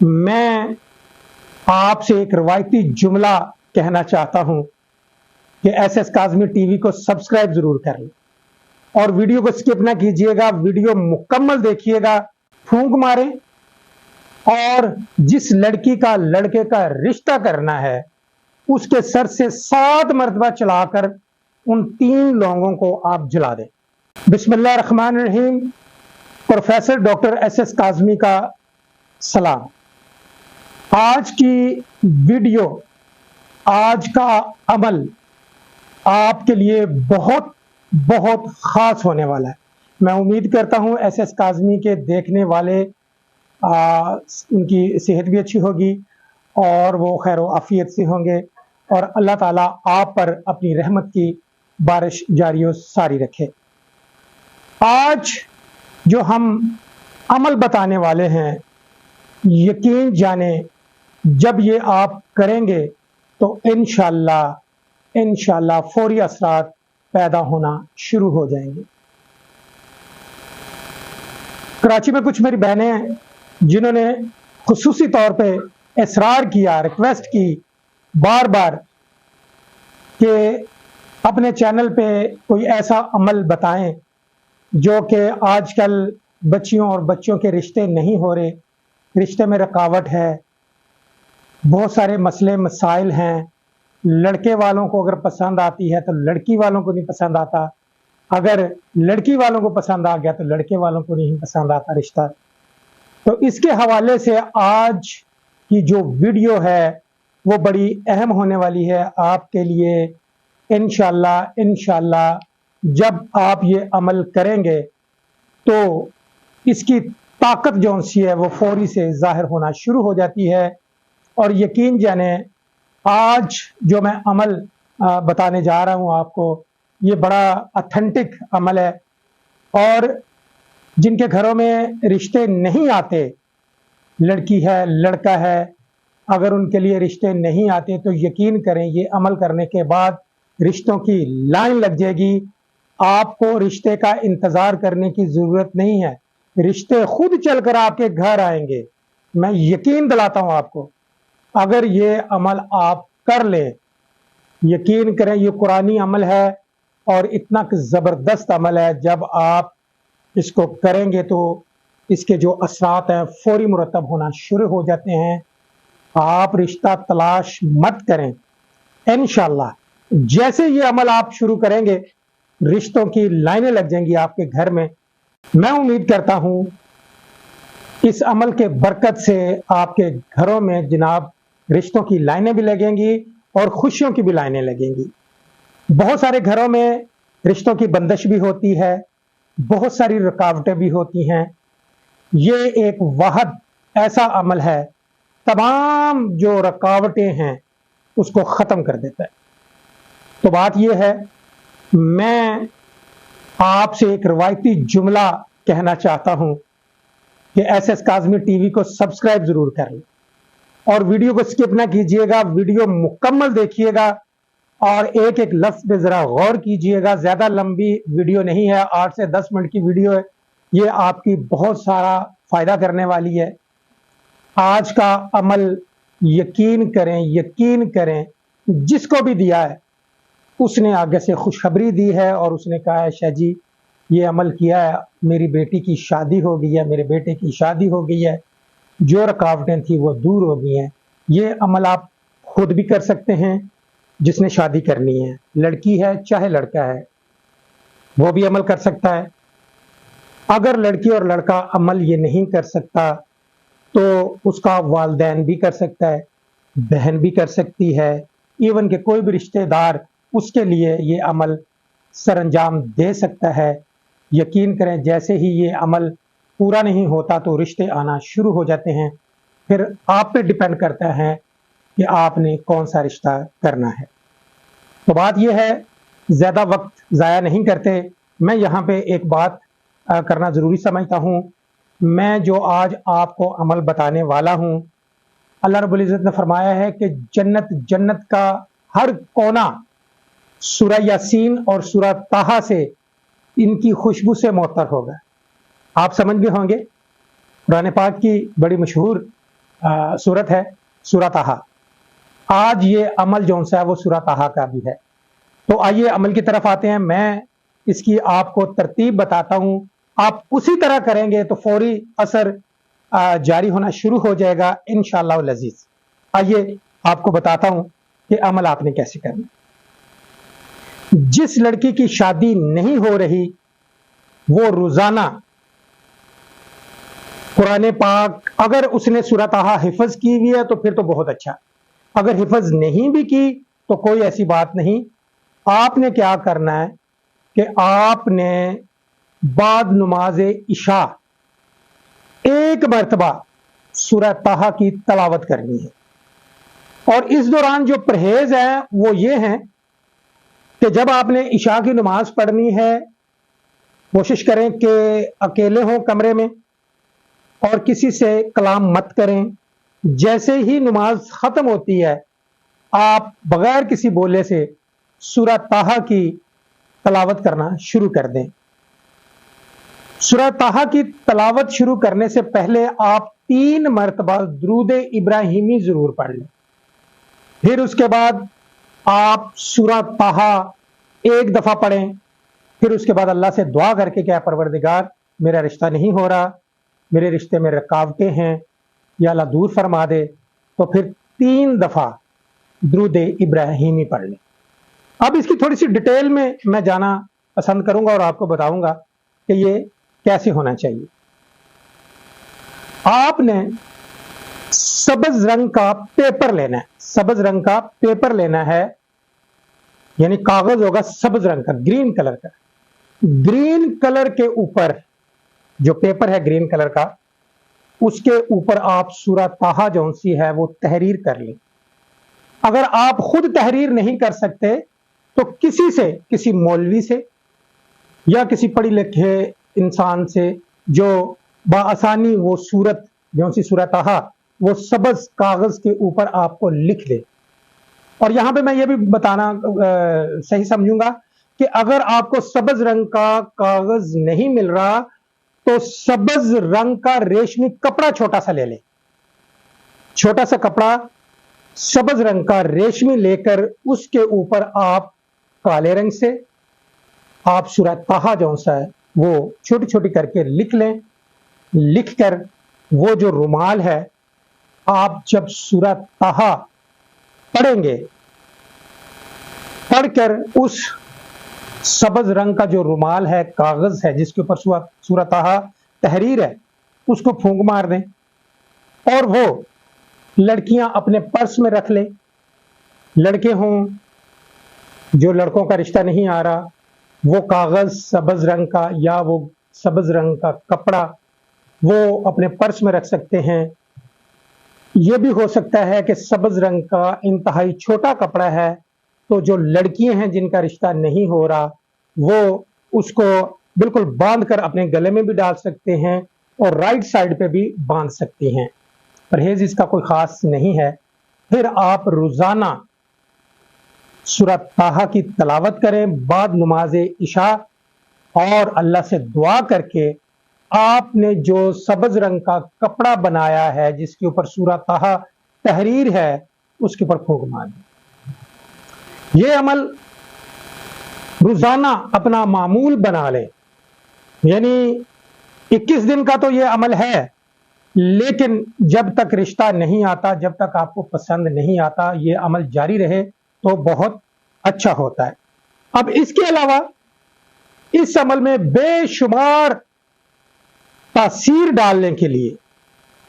मैं आपसे एक रवायती जुमला कहना चाहता हूं कि SS काज़मी टीवी को सब्सक्राइब जरूर कर लें और वीडियो को स्किप ना कीजिएगा, वीडियो मुकम्मल देखिएगा, फूंक मारें और जिस लड़की का लड़के का रिश्ता करना है उसके सर से 7 मरतबा चलाकर उन 3 लोगों को आप जला दें। बिस्मिल्लाहिर्रहमानिर्रहीम। प्रोफेसर डॉक्टर SS काज़मी का सलाम। आज की वीडियो, आज का अमल आपके लिए बहुत बहुत खास होने वाला है। मैं उम्मीद करता हूं SS काज़मी के देखने वाले उनकी सेहत भी अच्छी होगी और वो खैर आफियत से होंगे और अल्लाह ताला आप पर अपनी रहमत की बारिश जारी और सारी रखे। आज जो हम अमल बताने वाले हैं, यकीन जाने जब ये आप करेंगे तो इंशाल्लाह फौरी असरात पैदा होना शुरू हो जाएंगे। कराची में कुछ मेरी बहनें हैं जिन्होंने खुसूसी तौर पे इसरार किया, रिक्वेस्ट की बार बार कि अपने चैनल पे कोई ऐसा अमल बताएं जो कि आजकल बच्चियों और बच्चों के रिश्ते नहीं हो रहे, रिश्ते में रुकावट है, बहुत सारे मसले मसाइल हैं, लड़के वालों को अगर पसंद आती है तो लड़की वालों को नहीं पसंद आता, अगर लड़की वालों को पसंद आ गया तो लड़के वालों को नहीं पसंद आता रिश्ता। तो इसके हवाले से आज की जो वीडियो है वो बड़ी अहम होने वाली है आपके लिए। इंशाल्लाह जब आप ये अमल करेंगे तो इसकी ताकत जो सी है वो फौरी से जाहिर होना शुरू हो जाती है। और यकीन जाने आज जो मैं अमल बताने जा रहा हूं आपको, ये बड़ा ऑथेंटिक अमल है और जिनके घरों में रिश्ते नहीं आते, लड़की है लड़का है, अगर उनके लिए रिश्ते नहीं आते तो यकीन करें ये अमल करने के बाद रिश्तों की लाइन लग जाएगी। आपको रिश्ते का इंतजार करने की जरूरत नहीं है, रिश्ते खुद चलकर आपके घर आएंगे। मैं यकीन दिलाता हूं आपको, अगर ये अमल आप कर ले, यकीन करें ये कुरानी अमल है और इतना जबरदस्त अमल है, जब आप इसको करेंगे तो इसके जो असरात हैं फौरी मुरतब होना शुरू हो जाते हैं। आप रिश्ता तलाश मत करें, इंशाल्लाह जैसे ये अमल आप शुरू करेंगे रिश्तों की लाइनें लग जाएंगी आपके घर में। मैं उम्मीद करता हूं इस अमल के बरकत से आपके घरों में जनाब रिश्तों की लाइनें भी लगेंगी और खुशियों की भी लाइनें लगेंगी। बहुत सारे घरों में रिश्तों की बंदिश भी होती है, बहुत सारी रुकावटें भी होती हैं। ये एक वाहिद ऐसा अमल है, तमाम जो रुकावटें हैं उसको ख़त्म कर देता है। तो बात यह है, मैं आपसे एक रवायती जुमला कहना चाहता हूं कि SS काज़मी टीवी को सब्सक्राइब जरूर कर लें और वीडियो को स्किप ना कीजिएगा, वीडियो मुकम्मल देखिएगा और एक एक लफ्ज पे जरा गौर कीजिएगा। ज्यादा लंबी वीडियो नहीं है, 8 से 10 मिनट की वीडियो है, ये आपकी बहुत सारा फायदा करने वाली है। आज का अमल यकीन करें जिसको भी दिया है उसने आगे से खुशखबरी दी है और उसने कहा है शाह जी ये अमल किया है, मेरी बेटी की शादी हो गई है, मेरे बेटे की शादी हो गई है, जो रुकावटें थी वो दूर हो गई हैं। ये अमल आप खुद भी कर सकते हैं, जिसने शादी करनी है, लड़की है चाहे लड़का है, वो भी अमल कर सकता है। अगर लड़की और लड़का अमल ये नहीं कर सकता तो उसका वालिदैन भी कर सकता है, बहन भी कर सकती है, इवन के कोई भी रिश्तेदार उसके लिए ये अमल सरंजाम दे सकता है। यकीन करें जैसे ही ये अमल पूरा नहीं होता तो रिश्ते आना शुरू हो जाते हैं। फिर आप पे डिपेंड करता है कि आपने कौन सा रिश्ता करना है। तो बात यह है, ज़्यादा वक्त ज़ाया नहीं करते, मैं यहाँ पे एक बात करना ज़रूरी समझता हूँ। मैं जो आज आपको अमल बताने वाला हूँ, अल्लाह रब्बुल इज़्ज़त ने फरमाया है कि जन्नत का हर कोना सूरह यासीन और सूरह ताहा से इनकी खुशबू से मुअत्तर होगा। आप समझ भी होंगे, कुरान पाक की बड़ी मशहूर सूरत है सूरत ताहा। आज ये अमल जो सा है वो सूरत ताहा का भी है। तो आइए अमल की तरफ आते हैं। मैं इसकी आपको तरतीब बताता हूं, आप उसी तरह करेंगे तो फौरी असर जारी होना शुरू हो जाएगा इंशाअल्लाह अज़ीज़। आइए आपको बताता हूं कि अमल आपने कैसे करना है। जिस लड़की की शादी नहीं हो रही वो रोजाना कुरान पाक, अगर उसने सूरत ताहा हिफज की हुई है तो फिर तो बहुत अच्छा, अगर हिफज नहीं भी की तो कोई ऐसी बात नहीं। आपने क्या करना है कि आपने बाद नमाज इशा एक मरतबा सूरत ताहा की तलावत करनी है। और इस दौरान जो परहेज है वो ये है कि जब आपने इशा की नमाज पढ़नी है, कोशिश करें कि अकेले हों कमरे में और किसी से कलाम मत करें। जैसे ही नमाज खत्म होती है आप बगैर किसी बोले से सूरत ताहा की तलावत करना शुरू कर दें। सूरत ताहा की तलावत शुरू करने से पहले आप 3 मरतबा दुरूद इब्राहिमी जरूर पढ़ लें। फिर उसके बाद आप सूरत ताहा एक दफा पढ़ें। फिर उसके बाद अल्लाह से दुआ करके, क्या परवरदिगार मेरा रिश्ता नहीं हो रहा, मेरे रिश्ते में रुकावटें हैं, या अल्लाह दूर फरमा दे, तो फिर 3 दफा दुरूद इब्राहिमी पढ़ लें। अब इसकी थोड़ी सी डिटेल में मैं जाना पसंद करूंगा और आपको बताऊंगा कि ये कैसे होना चाहिए। आपने सब्ज रंग का पेपर लेना है, सब्ज रंग का पेपर लेना है, यानी कागज होगा सब्ज रंग का, ग्रीन कलर का। ग्रीन कलर के ऊपर जो पेपर है ग्रीन कलर का, उसके ऊपर आप सूरत ताहा जो सी है वो तहरीर कर लें। अगर आप खुद तहरीर नहीं कर सकते तो किसी से, किसी मौलवी से या किसी पढ़े लिखे इंसान से जो बाआसानी वो सूरत जो सी सूरत ताहा वो सब्ज कागज के ऊपर आपको लिख दे। और यहां पे मैं ये भी बताना सही समझूंगा कि अगर आपको सब्ज रंग का कागज नहीं मिल रहा तो सब्ज रंग का रेशमी कपड़ा छोटा सा ले लें। छोटा सा कपड़ा सब्ज रंग का रेशमी लेकर उसके ऊपर आप काले रंग से आप सूरत ताहा जो सा है वो छोटी छोटी करके लिख लें। लिखकर वो जो रुमाल है, आप जब सूरत ताहा पढ़ेंगे, पढ़कर उस सब्ज रंग का जो रुमाल है, कागज है जिसके ऊपर सूरत ताहा तहरीर है, उसको फूंक मार दें और वो लड़कियां अपने पर्स में रख लें। लड़के हों जो लड़कों का रिश्ता नहीं आ रहा, वो कागज सब्ज रंग का या वो सब्ज रंग का कपड़ा वो अपने पर्स में रख सकते हैं। ये भी हो सकता है कि सब्ज रंग का इंतहाई छोटा कपड़ा है तो जो लड़कियां हैं जिनका रिश्ता नहीं हो रहा वो उसको बिल्कुल बांध कर अपने गले में भी डाल सकते हैं और राइट साइड पे भी बांध सकती हैं। परहेज इसका कोई खास नहीं है। फिर आप रोजाना सूरत ताहा की तलावत करें बाद नमाज इशा और अल्लाह से दुआ करके आपने जो सब्ज रंग का कपड़ा बनाया है जिसके ऊपर सूरत ताहा तहरीर है उसके ऊपर फूंक मार दें। ये अमल रोजाना अपना मामूल बना लें। यानी 21 दिन का तो ये अमल है, लेकिन जब तक रिश्ता नहीं आता, जब तक आपको पसंद नहीं आता, ये अमल जारी रहे तो बहुत अच्छा होता है। अब इसके अलावा इस अमल में बेशुमार तासीर डालने के लिए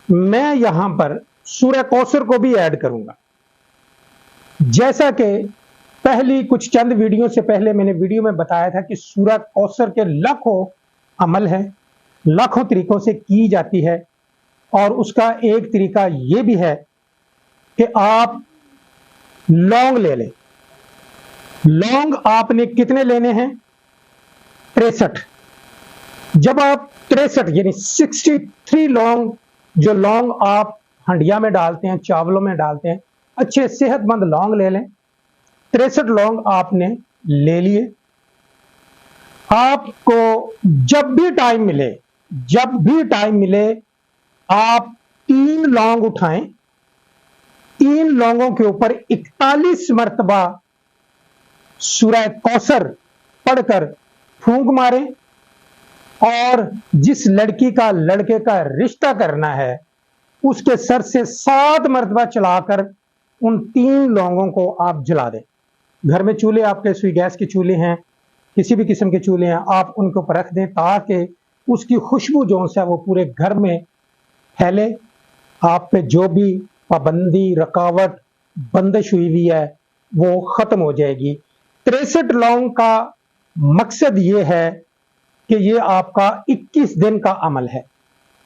मैं यहां पर सूरह कौसर को भी ऐड करूंगा। जैसा कि पहली कुछ चंद वीडियो से पहले मैंने वीडियो में बताया था कि सूरह कौसर के लाखों अमल है, लाखों तरीकों से की जाती है। और उसका एक तरीका यह भी है कि आप लौंग ले लें। लौंग आपने कितने लेने हैं? 63। जब आप 63 यानी 63 लौंग, जो लौंग आप हंडिया में डालते हैं, चावलों में डालते हैं, अच्छे सेहतमंद लौंग ले लें। 63 लौंग आपने ले लिए। आपको जब भी टाइम मिले आप 3 लौंग उठाएं, 3 लौंगों के ऊपर 41 मरतबा सूरह कौसर पढ़कर फूंक मारें और जिस लड़की का लड़के का रिश्ता करना है उसके सर से 7 मरतबा चलाकर उन 3 लौंगों को आप जला दें। घर में चूल्हे आपके सुई गैस के चूल्हे हैं, किसी भी किस्म के चूल्हे हैं, आप उनके ऊपर रख दें ताकि उसकी खुशबू जो है वो पूरे घर में फैले। आप पे जो भी पाबंदी, रकावट, बंदिश हुई है वो खत्म हो जाएगी। 63 लौंग का मकसद ये है कि ये आपका 21 दिन का अमल है।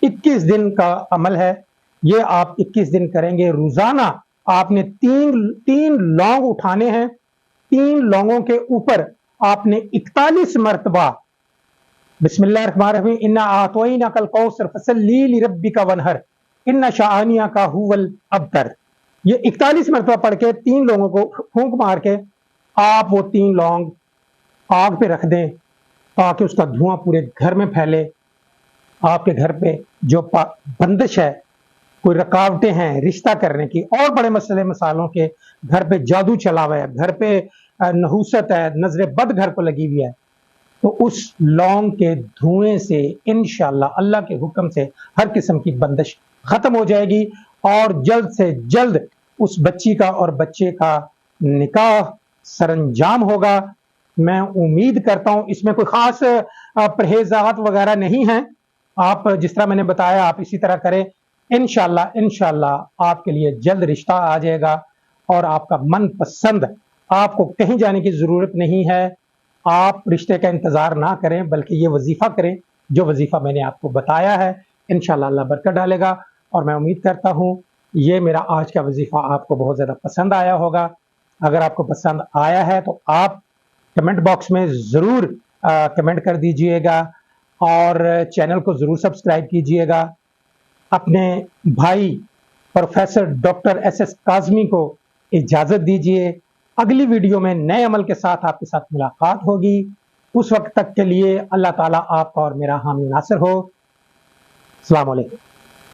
21 दिन का अमल है, ये आप 21 दिन करेंगे। रोजाना आपने तीन लौंग उठाने हैं, 3 लौंगों के ऊपर आपने 41 मरतबा बिस्मिल्लाहिर्रहमानिर्रहीम इन्ना आतोइना कल कौसर फसल्ली लिरब्बिका वनहर इन्ना शाअनिया का हुवल अबतर, ये 41 मरतबा पढ़ के 3 लोगों को फूंक मार के आप वो 3 लौंग आग पे रख दें ताकि उसका धुआं पूरे घर में फैले। आपके घर पे जो बंदिश है, कोई रुकावटें हैं रिश्ता करने की और बड़े मसले मसालों के, घर पे जादू चला हुआ है, घर पे नहूसत है, नजर बद घर को लगी हुई है, तो उस लौंग के धुएं से इंशाअल्लाह अल्लाह के हुक्म से हर किस्म की बंदिश खत्म हो जाएगी और जल्द से जल्द उस बच्ची का और बच्चे का निकाह सरंजाम होगा। मैं उम्मीद करता हूं इसमें कोई खास परहेजात वगैरह नहीं है, आप जिस तरह मैंने बताया आप इसी तरह करें। इंशाअल्लाह आपके लिए जल्द रिश्ता आ जाएगा और आपका मन पसंद, आपको कहीं जाने की जरूरत नहीं है, आप रिश्ते का इंतजार ना करें बल्कि ये वजीफा करें जो वजीफा मैंने आपको बताया है। इंशाअल्लाह अल्लाह बरकत डालेगा और मैं उम्मीद करता हूं ये मेरा आज का वजीफा आपको बहुत ज्यादा पसंद आया होगा। अगर आपको पसंद आया है तो आप कमेंट बॉक्स में जरूर कमेंट कर दीजिएगा और चैनल को जरूर सब्सक्राइब कीजिएगा। अपने भाई प्रोफेसर डॉक्टर SS काज़मी को इजाजत दीजिए। अगली वीडियो में नए अमल के साथ आपके साथ मुलाकात होगी। उस वक्त तक के लिए अल्लाह ताला आपका और मेरा हामी नासिर हो। अस्सलाम वालेकुम।